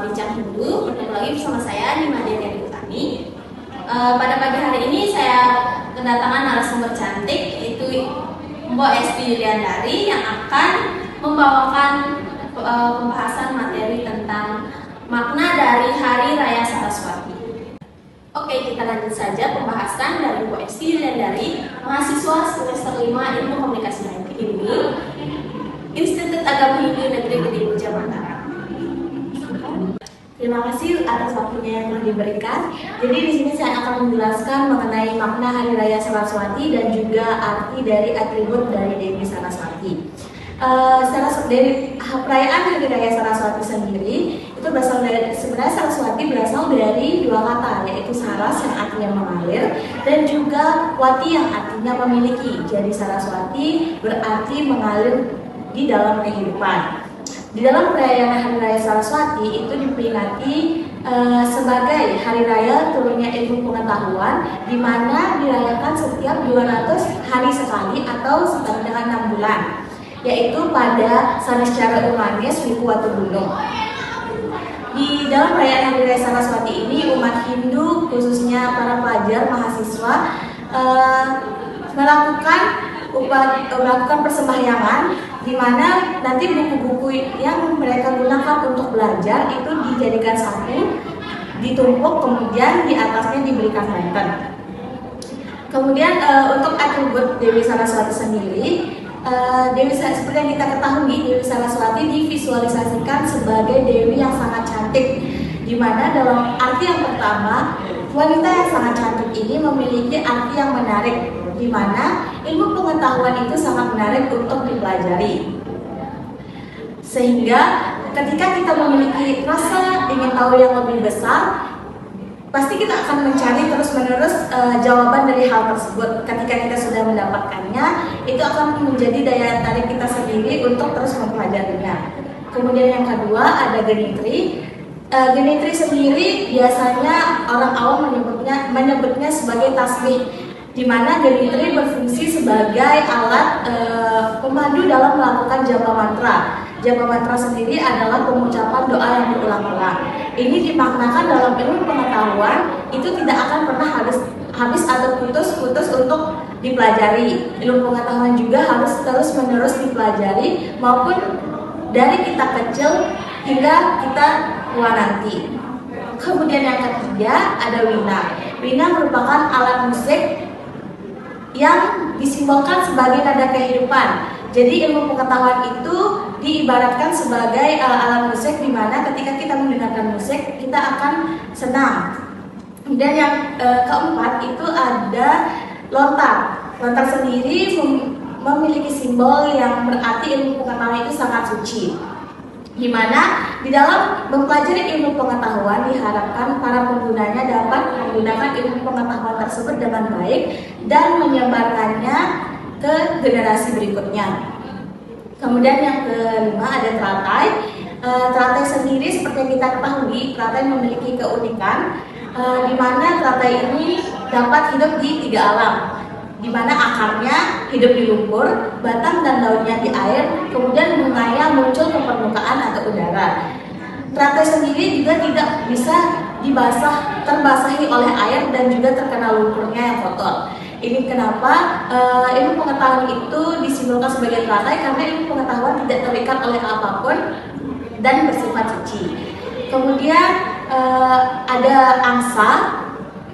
Bincang Hindu. Bertemu lagi bersama saya Nima Deni Utami. Pada pagi hari ini saya kedatangan narasumber cantik, yaitu Mbok Esti Yuliandari yang akan membawakan pembahasan materi tentang makna dari Hari Raya Saraswati. Oke, kita lanjut saja pembahasan dari Mbok Esti Yuliandari, mahasiswa semester 5 Ilmu Komunikasi dan Hindu, Institut Agama Hindu Negeri Kediri Jakarta. Terima kasih atas waktunya yang telah diberikan. Jadi di sini saya akan menjelaskan mengenai makna Hari Raya Saraswati dan juga arti dari atribut dari Dewi Saraswati. Dari perayaan Hari Raya Saraswati sendiri itu berasal dari, sebenarnya Saraswati berasal dari dua kata, yaitu Saras yang artinya mengalir dan juga Wati yang artinya memiliki. Jadi Saraswati berarti mengalir di dalam kehidupan. Di dalam perayaan Hari Raya Saraswati itu diperingati sebagai Hari Raya turunnya ilmu pengetahuan, di mana dirayakan setiap 200 hari sekali atau setara dengan 6 bulan, yaitu pada Saniscara Umanis Wikuwatu Gunung. Di dalam perayaan Hari Raya Saraswati ini umat Hindu, khususnya para pelajar mahasiswa, melakukan persembahyangan, di mana nanti buku-buku yang mereka gunakan untuk belajar itu dijadikan satu, ditumpuk, kemudian di atasnya diberikan lantern. Kemudian untuk atribut Dewi Saraswati sendiri, seperti yang kita ketahui, Dewi Saraswati divisualisasikan sebagai dewi yang sangat cantik, di mana dalam arti yang pertama, wanita yang sangat cantik ini memiliki arti yang menarik, di mana ilmu pengetahuan itu sangat menarik untuk dipelajari. Sehingga ketika kita memiliki rasa ingin tahu yang lebih besar, pasti kita akan mencari terus-menerus jawaban dari hal tersebut. Ketika kita sudah mendapatkannya, itu akan menjadi daya tarik kita sendiri untuk terus mempelajarinya. Kemudian yang kedua ada genitri. Genitri sendiri biasanya orang awam menyebutnya sebagai tasbih, di mana genitri berfungsi sebagai alat pemandu dalam melakukan japa mantra. Japa mantra sendiri adalah pengucapan doa yang berulang-ulang. Ini dimaknakan dalam ilmu pengetahuan itu tidak akan pernah habis atau putus-putus untuk dipelajari. Ilmu pengetahuan juga harus terus-menerus dipelajari, maupun dari kita kecil hingga kita tua nanti. Kemudian yang ketiga ada wina. Wina merupakan alat musik yang disimbolkan sebagai nada kehidupan. Jadi ilmu pengetahuan itu diibaratkan sebagai alat musik, di mana ketika kita mendengarkan musik kita akan senang. Dan yang keempat itu ada lontar. Lontar sendiri memiliki simbol yang berarti ilmu pengetahuan itu sangat suci, di mana di dalam mempelajari ilmu pengetahuan diharapkan para penggunanya dapat menggunakan ilmu pengetahuan tersebut dengan baik dan menyebarkannya ke generasi berikutnya. Kemudian yang kelima ada teratai. Teratai sendiri seperti yang kita ketahui, teratai memiliki keunikan, di mana teratai ini dapat hidup di 3 alam, di mana akarnya hidup di lumpur, batang dan daunnya di air, kemudian bunganya muncul ke permukaan atau udara. Teratai sendiri juga tidak bisa terbasahi oleh air dan juga terkena lumpurnya yang kotor. Ini kenapa ilmu pengetahuan itu disimbolkan sebagai teratai, karena ilmu pengetahuan tidak terikat oleh apapun dan bersifat suci. Kemudian ada angsa.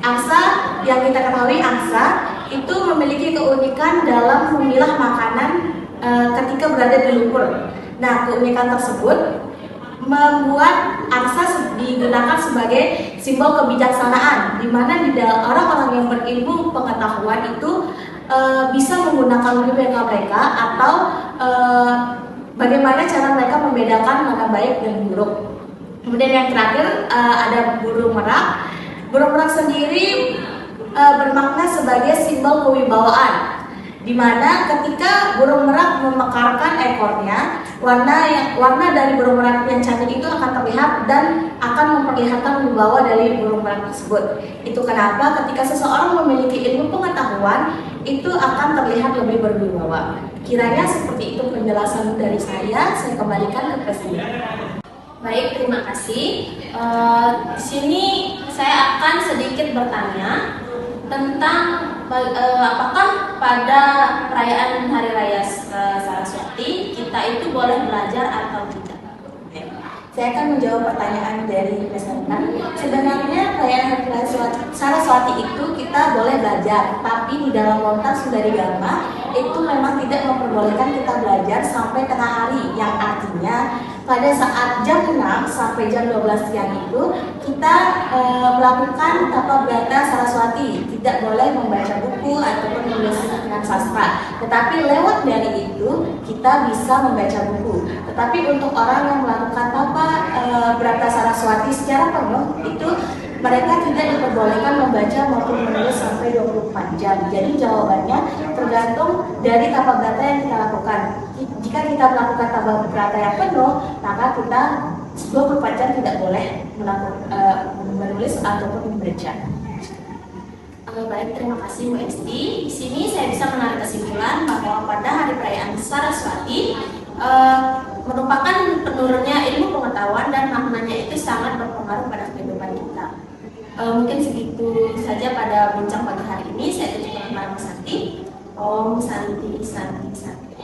Angsa yang kita ketahui, angsa itu memiliki keunikan dalam memilah makanan ketika berada di lumpur. Nah, keunikan tersebut membuat angsa digunakan sebagai simbol kebijaksanaan, di mana orang-orang yang berilmu pengetahuan itu bisa menggunakan mereka atau bagaimana cara mereka membedakan mana baik dan buruk. Kemudian yang terakhir ada burung merak. Burung merak sendiri bermakna sebagai simbol kewibawaan, di mana ketika burung merak memekarkan ekornya, warna dari burung merak yang cantik itu akan terlihat dan akan memperlihatkan wibawa dari burung merak tersebut. Itu kenapa ketika seseorang memiliki ilmu pengetahuan itu akan terlihat lebih berwibawa. Kiranya seperti itu penjelasan dari saya kembalikan ke Presiden. Baik, terima kasih. Di sini saya akan sedikit bertanya tentang apakah pada perayaan Hari Raya Saraswati kita itu boleh belajar atau tidak? Saya akan menjawab pertanyaan dari peserta. Sebenarnya perayaan Hari Raya Saraswati itu kita boleh belajar, tapi di dalam lontar Sundarigama itu memang tidak memperbolehkan kita belajar sampai tengah hari, yang artinya pada saat jam 6 sampai jam 12 siang itu kita melakukan tapa brata Saraswati, tidak boleh membaca buku ataupun menulis dengan sastra. Tetapi lewat dari itu kita bisa membaca buku. Tetapi untuk orang yang melakukan tapa brata Saraswati secara penuh itu mereka tidak diperbolehkan membaca maupun menulis sampai 24 jam. Jadi jawabannya tergantung dari tapa brata yang kita lakukan. Jika kita melakukan tapa brata yang penuh, maka kita 24 jam tidak boleh menulis ataupun membaca. Baik, terima kasih Bu Esti. Di sini saya bisa menarik kesimpulan bahwa pada hari perayaan Saraswati merupakan penurunnya ilmu pengetahuan dan maknanya itu sangat berpengaruh pada kehidupan kita. Mungkin segitu saja pada bincang pagi hari ini. Saya tutup dengan Para Sakti. Om Santi Santi Santi.